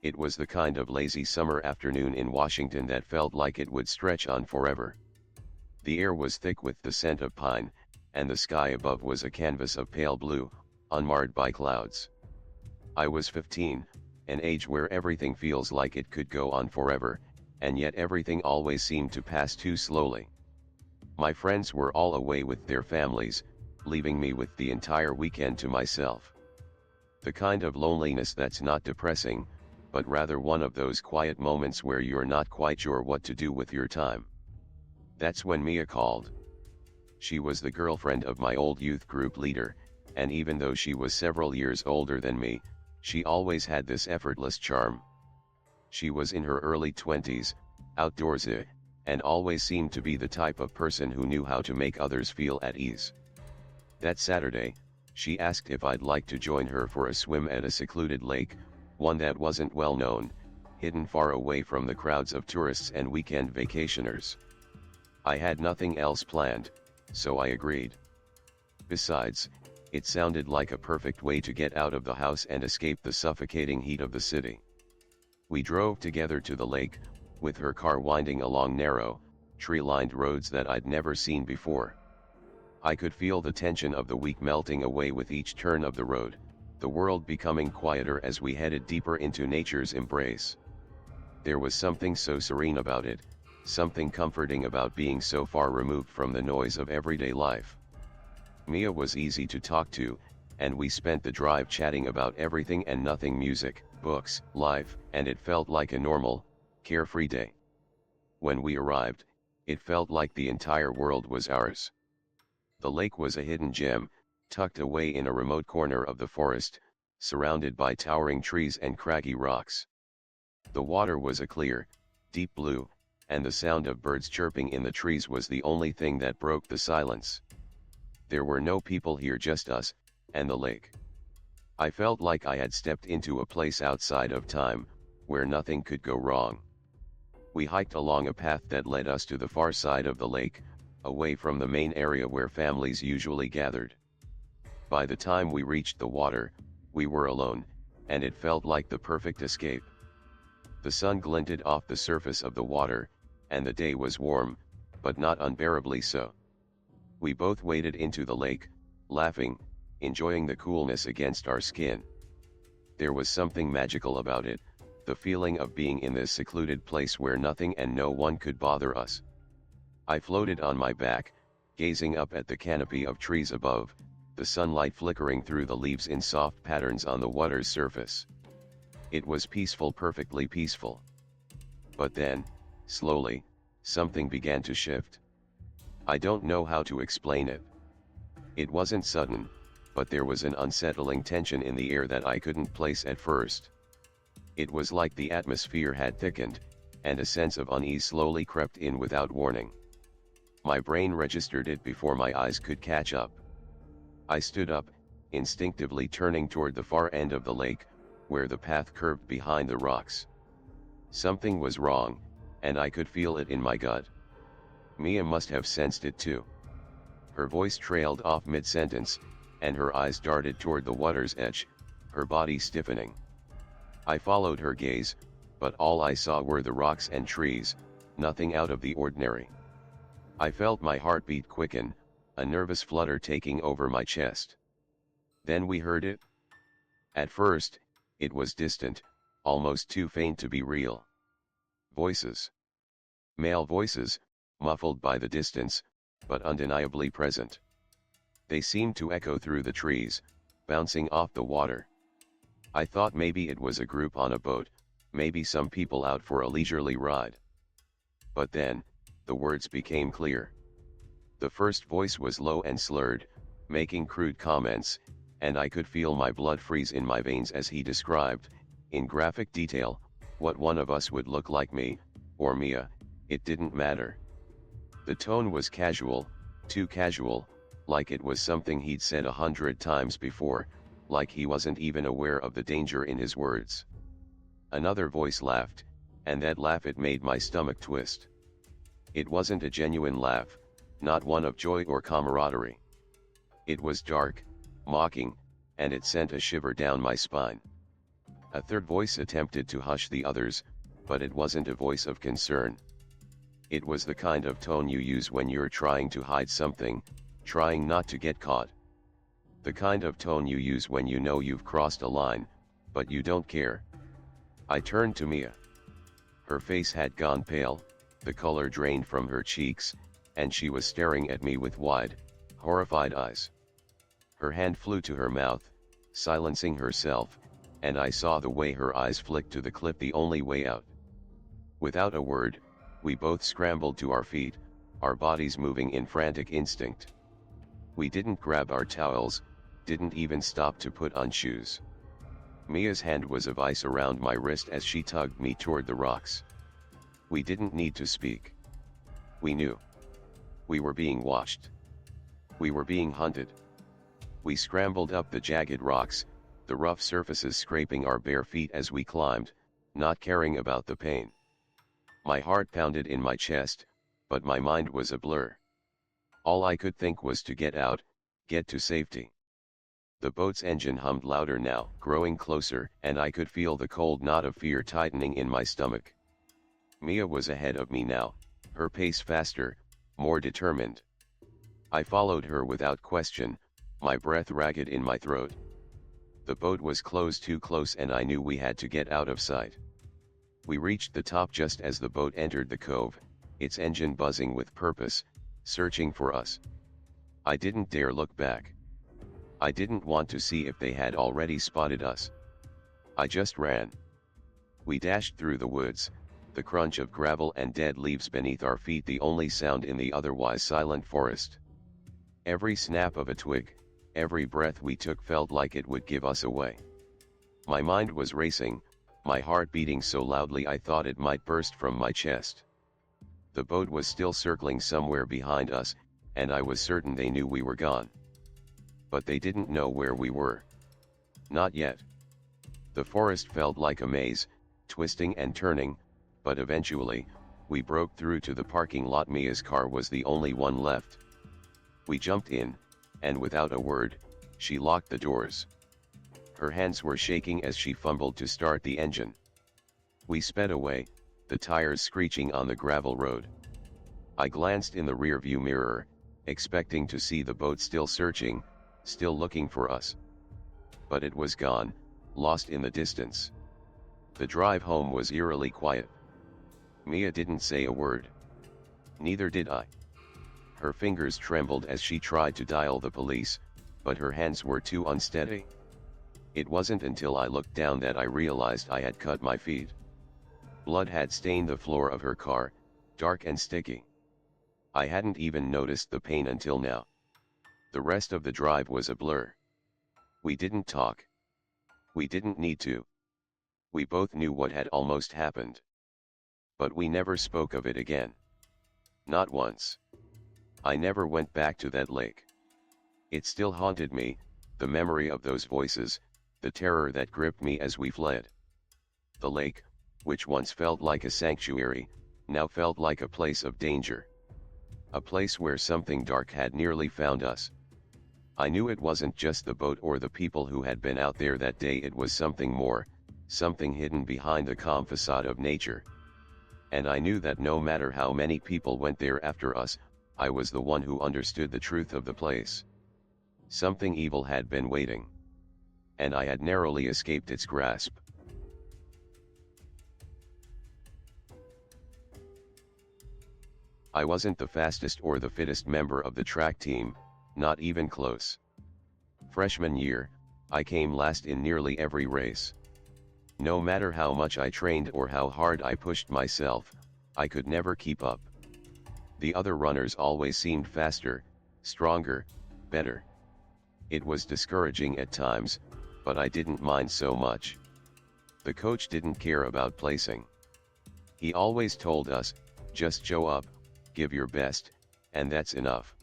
It was the kind of lazy summer afternoon in Washington that felt like it would stretch on forever. The air was thick with the scent of pine, and the sky above was a canvas of pale blue, unmarred by clouds. I was 15, an age where everything feels like it could go on forever, and yet everything always seemed to pass too slowly. My friends were all away with their families, leaving me with the entire weekend to myself. The kind of loneliness that's not depressing, but rather one of those quiet moments where you're not quite sure what to do with your time. That's when Mia called. She was the girlfriend of my old youth group leader, and even though she was several years older than me, she always had this effortless charm. She was in her early 20s, outdoorsy, and always seemed to be the type of person who knew how to make others feel at ease. That Saturday, she asked if I'd like to join her for a swim at a secluded lake, one that wasn't well known, hidden far away from the crowds of tourists and weekend vacationers. I had nothing else planned, so I agreed. Besides, it sounded like a perfect way to get out of the house and escape the suffocating heat of the city. We drove together to the lake, with her car winding along narrow, tree-lined roads that I'd never seen before. I could feel the tension of the week melting away with each turn of the road, the world becoming quieter as we headed deeper into nature's embrace. There was something so serene about it, something comforting about being so far removed from the noise of everyday life. Mia was easy to talk to, and we spent the drive chatting about everything and nothing: music, books, life, and it felt like a normal, carefree day. When we arrived, it felt like the entire world was ours. The lake was a hidden gem, tucked away in a remote corner of the forest, surrounded by towering trees and craggy rocks. The water was a clear, deep blue, and the sound of birds chirping in the trees was the only thing that broke the silence. There were no people here, just us, and the lake. I felt like I had stepped into a place outside of time, where nothing could go wrong. We hiked along a path that led us to the far side of the lake, away from the main area where families usually gathered. By the time we reached the water, we were alone, and it felt like the perfect escape. The sun glinted off the surface of the water, and the day was warm, but not unbearably so. We both waded into the lake, laughing, enjoying the coolness against our skin. There was something magical about it, the feeling of being in this secluded place where nothing and no one could bother us. I floated on my back, gazing up at the canopy of trees above, the sunlight flickering through the leaves in soft patterns on the water's surface. It was peaceful, perfectly peaceful. But then, slowly, something began to shift. I don't know how to explain it. It wasn't sudden, but there was an unsettling tension in the air that I couldn't place at first. It was like the atmosphere had thickened, and a sense of unease slowly crept in without warning. My brain registered it before my eyes could catch up. I stood up, instinctively turning toward the far end of the lake, where the path curved behind the rocks. Something was wrong, and I could feel it in my gut. Mia must have sensed it too. Her voice trailed off mid-sentence, and her eyes darted toward the water's edge, her body stiffening. I followed her gaze, but all I saw were the rocks and trees, nothing out of the ordinary. I felt my heartbeat quicken, a nervous flutter taking over my chest. Then we heard it. At first, it was distant, almost too faint to be real. Voices. Male voices, muffled by the distance, but undeniably present. They seemed to echo through the trees, bouncing off the water. I thought maybe it was a group on a boat, maybe some people out for a leisurely ride. But then, the words became clear. The first voice was low and slurred, making crude comments, and I could feel my blood freeze in my veins as he described, in graphic detail, what one of us would look like, me, or Mia, it didn't matter. The tone was casual, too casual, like it was something he'd said 100 times before, like he wasn't even aware of the danger in his words. Another voice laughed, and that laugh, it made my stomach twist. It wasn't a genuine laugh, not one of joy or camaraderie. It was dark, mocking, and it sent a shiver down my spine. A third voice attempted to hush the others, but it wasn't a voice of concern. It was the kind of tone you use when you're trying to hide something, trying not to get caught. The kind of tone you use when you know you've crossed a line, but you don't care. I turned to Mia. Her face had gone pale, the color drained from her cheeks, and she was staring at me with wide, horrified eyes. Her hand flew to her mouth, silencing herself, and I saw the way her eyes flicked to the clip the only way out. Without a word, we both scrambled to our feet, our bodies moving in frantic instinct. We didn't grab our towels, didn't even stop to put on shoes. Mia's hand was a vice around my wrist as she tugged me toward the rocks. We didn't need to speak. We knew. We were being watched. We were being hunted. We scrambled up the jagged rocks, the rough surfaces scraping our bare feet as we climbed, not caring about the pain. My heart pounded in my chest, but my mind was a blur. All I could think was to get out, get to safety. The boat's engine hummed louder now, growing closer, and I could feel the cold knot of fear tightening in my stomach. Mia was ahead of me now, her pace faster, more determined. I followed her without question, my breath ragged in my throat. The boat was closed too close and I knew we had to get out of sight. We reached the top just as the boat entered the cove, its engine buzzing with purpose, searching for us. I didn't dare look back. I didn't want to see if they had already spotted us. I just ran. We dashed through the woods, the crunch of gravel and dead leaves beneath our feet the only sound in the otherwise silent forest. Every snap of a twig, every breath we took felt like it would give us away. My mind was racing, my heart beating so loudly I thought it might burst from my chest. The boat was still circling somewhere behind us, and I was certain they knew we were gone. But they didn't know where we were. Not yet. The forest felt like a maze, twisting and turning, but eventually, we broke through to the parking lot. Mia's car was the only one left. We jumped in, and without a word, she locked the doors. Her hands were shaking as she fumbled to start the engine. We sped away, the tires screeching on the gravel road. I glanced in the rearview mirror, expecting to see the boat still searching, still looking for us. But it was gone, lost in the distance. The drive home was eerily quiet. Mia didn't say a word. Neither did I. Her fingers trembled as she tried to dial the police, but her hands were too unsteady. It wasn't until I looked down that I realized I had cut my feet. Blood had stained the floor of her car, dark and sticky. I hadn't even noticed the pain until now. The rest of the drive was a blur. We didn't talk. We didn't need to. We both knew what had almost happened. But we never spoke of it again. Not once. I never went back to that lake. It still haunted me, the memory of those voices, the terror that gripped me as we fled. The lake, which once felt like a sanctuary, now felt like a place of danger. A place where something dark had nearly found us. I knew it wasn't just the boat or the people who had been out there that day. It was something more, something hidden behind the calm facade of nature. And I knew that no matter how many people went there after us, I was the one who understood the truth of the place. Something evil had been waiting. And I had narrowly escaped its grasp. I wasn't the fastest or the fittest member of the track team, not even close. Freshman year, I came last in nearly every race. No matter how much I trained or how hard I pushed myself, I could never keep up. The other runners always seemed faster, stronger, better. It was discouraging at times, but I didn't mind so much. The coach didn't care about placing. He always told us, just show up, give your best, and that's enough.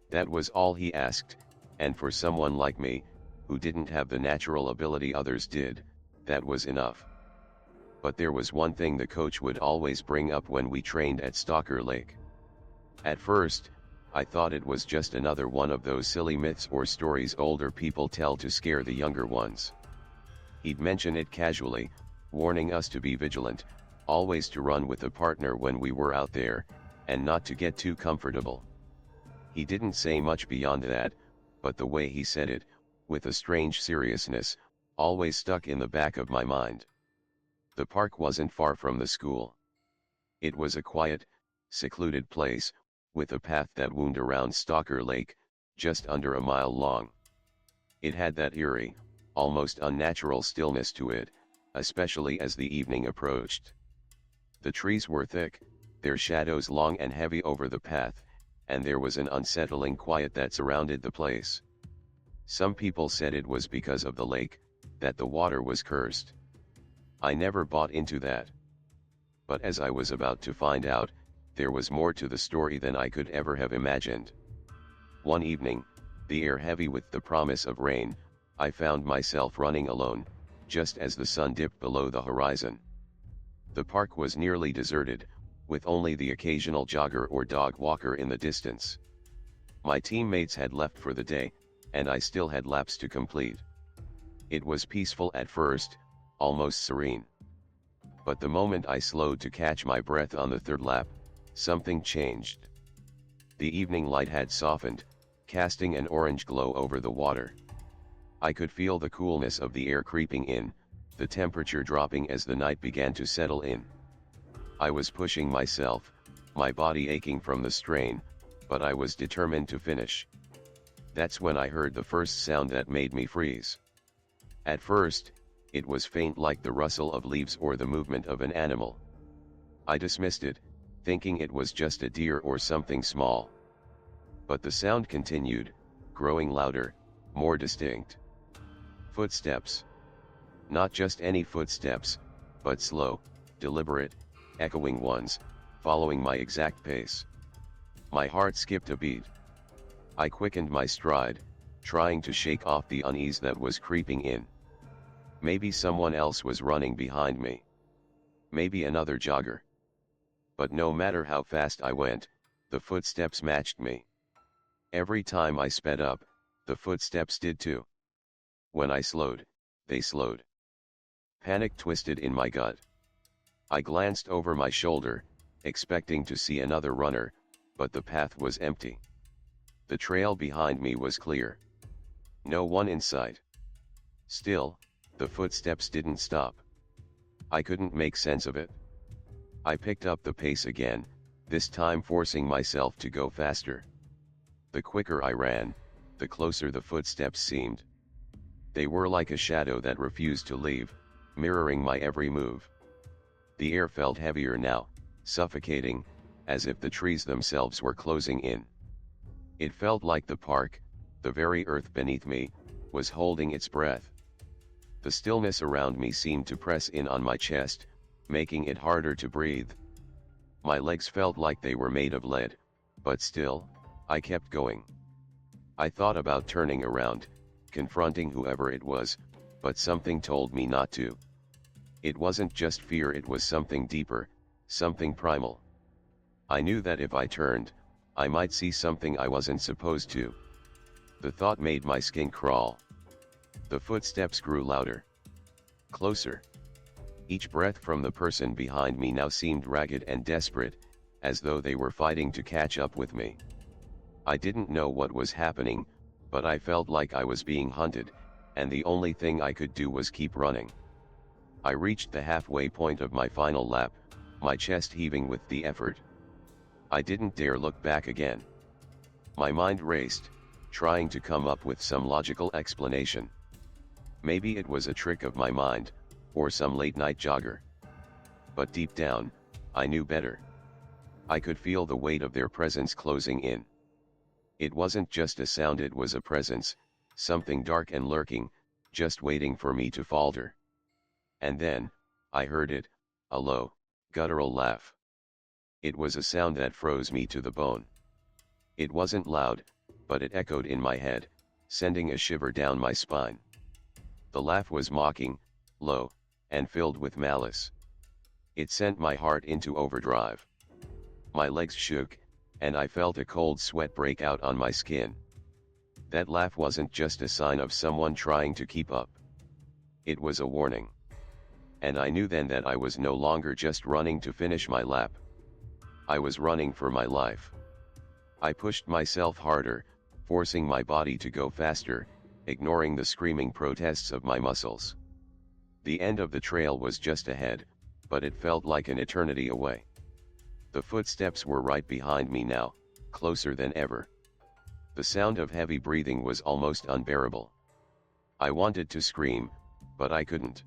That was all he asked, and for someone like me, who didn't have the natural ability others did, that was enough. But there was one thing the coach would always bring up when we trained at Stalker Lake. At first, I thought it was just another one of those silly myths or stories older people tell to scare the younger ones. He'd mention it casually, warning us to be vigilant, always to run with a partner when we were out there, and not to get too comfortable. He didn't say much beyond that, but the way he said it, with a strange seriousness, always stuck in the back of my mind. The park wasn't far from the school. It was a quiet, secluded place, with a path that wound around Stalker Lake, just under a mile long. It had that eerie, almost unnatural stillness to it, especially as the evening approached. The trees were thick, their shadows long and heavy over the path, and there was an unsettling quiet that surrounded the place. Some people said it was because of the lake, that the water was cursed. I never bought into that. But as I was about to find out, there was more to the story than I could ever have imagined. One evening, the air heavy with the promise of rain, I found myself running alone, just as the sun dipped below the horizon. The park was nearly deserted, with only the occasional jogger or dog walker in the distance. My teammates had left for the day, and I still had laps to complete. It was peaceful at first, almost serene. But the moment I slowed to catch my breath on the third lap, something changed. The evening light had softened, casting an orange glow over the water. I could feel the coolness of the air creeping in, the temperature dropping as the night began to settle in. I was pushing myself, my body aching from the strain, but I was determined to finish. That's when I heard the first sound that made me freeze. At first, it was faint like the rustle of leaves or the movement of an animal. I dismissed it, thinking it was just a deer or something small. But the sound continued, growing louder, more distinct. Footsteps. Not just any footsteps, but slow, deliberate, echoing ones, following my exact pace. My heart skipped a beat. I quickened my stride, trying to shake off the unease that was creeping in. Maybe someone else was running behind me. Maybe another jogger. But no matter how fast I went, the footsteps matched me. Every time I sped up, the footsteps did too. When I slowed, they slowed. Panic twisted in my gut. I glanced over my shoulder, expecting to see another runner, but the path was empty. The trail behind me was clear. No one in sight. Still, the footsteps didn't stop. I couldn't make sense of it. I picked up the pace again, this time forcing myself to go faster. The quicker I ran, the closer the footsteps seemed. They were like a shadow that refused to leave, mirroring my every move. The air felt heavier now, suffocating, as if the trees themselves were closing in. It felt like the park, the very earth beneath me, was holding its breath. The stillness around me seemed to press in on my chest, making it harder to breathe. My legs felt like they were made of lead, but still, I kept going. I thought about turning around, confronting whoever it was, but something told me not to. It wasn't just fear, it was something deeper, something primal. I knew that if I turned, I might see something I wasn't supposed to. The thought made my skin crawl. The footsteps grew louder. Closer. Each breath from the person behind me now seemed ragged and desperate, as though they were fighting to catch up with me. I didn't know what was happening, but I felt like I was being hunted, and the only thing I could do was keep running. I reached the halfway point of my final lap, my chest heaving with the effort. I didn't dare look back again. My mind raced, trying to come up with some logical explanation. Maybe it was a trick of my mind, or some late-night jogger. But deep down, I knew better. I could feel the weight of their presence closing in. It wasn't just a sound, it was a presence, something dark and lurking, just waiting for me to falter. And then, I heard it, a low, guttural laugh. It was a sound that froze me to the bone. It wasn't loud, but it echoed in my head, sending a shiver down my spine. The laugh was mocking, low, and filled with malice. It sent my heart into overdrive. My legs shook, and I felt a cold sweat break out on my skin. That laugh wasn't just a sign of someone trying to keep up. It was a warning. And I knew then that I was no longer just running to finish my lap. I was running for my life. I pushed myself harder, forcing my body to go faster, ignoring the screaming protests of my muscles. The end of the trail was just ahead, but it felt like an eternity away. The footsteps were right behind me now, closer than ever. The sound of heavy breathing was almost unbearable. I wanted to scream, but I couldn't.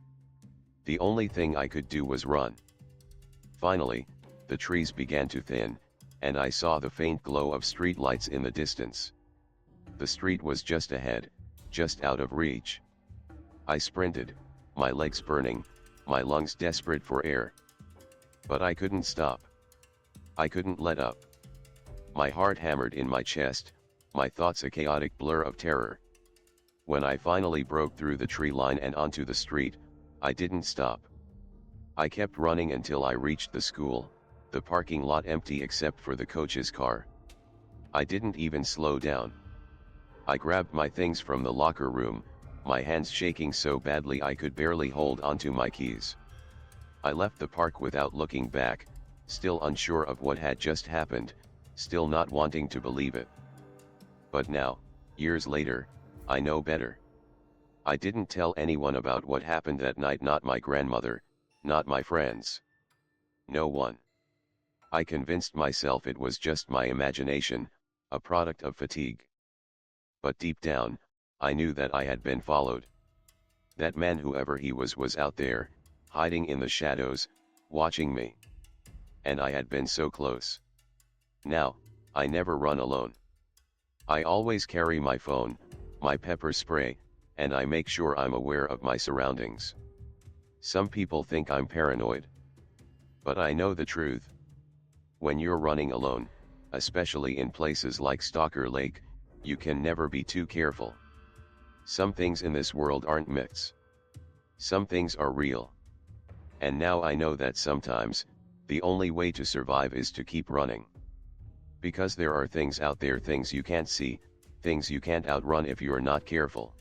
The only thing I could do was run. Finally, the trees began to thin, and I saw the faint glow of streetlights in the distance. The street was just ahead, just out of reach. I sprinted, my legs burning, my lungs desperate for air. But I couldn't stop. I couldn't let up. My heart hammered in my chest, my thoughts a chaotic blur of terror. When I finally broke through the tree line and onto the street, I didn't stop. I kept running until I reached the school, the parking lot empty except for the coach's car. I didn't even slow down. I grabbed my things from the locker room, my hands shaking so badly I could barely hold onto my keys. I left the park without looking back, still unsure of what had just happened, still not wanting to believe it. But now, years later, I know better. I didn't tell anyone about what happened that night, not my grandmother, not my friends. No one. I convinced myself it was just my imagination, a product of fatigue. But deep down, I knew that I had been followed. That man, whoever he was out there, hiding in the shadows, watching me. And I had been so close. Now, I never run alone. I always carry my phone, my pepper spray, and I make sure I'm aware of my surroundings. Some people think I'm paranoid. But I know the truth. When you're running alone, especially in places like Stalker Lake, you can never be too careful. Some things in this world aren't myths. Some things are real. And now I know that sometimes, the only way to survive is to keep running. Because there are things out there, things you can't see, things you can't outrun if you're not careful.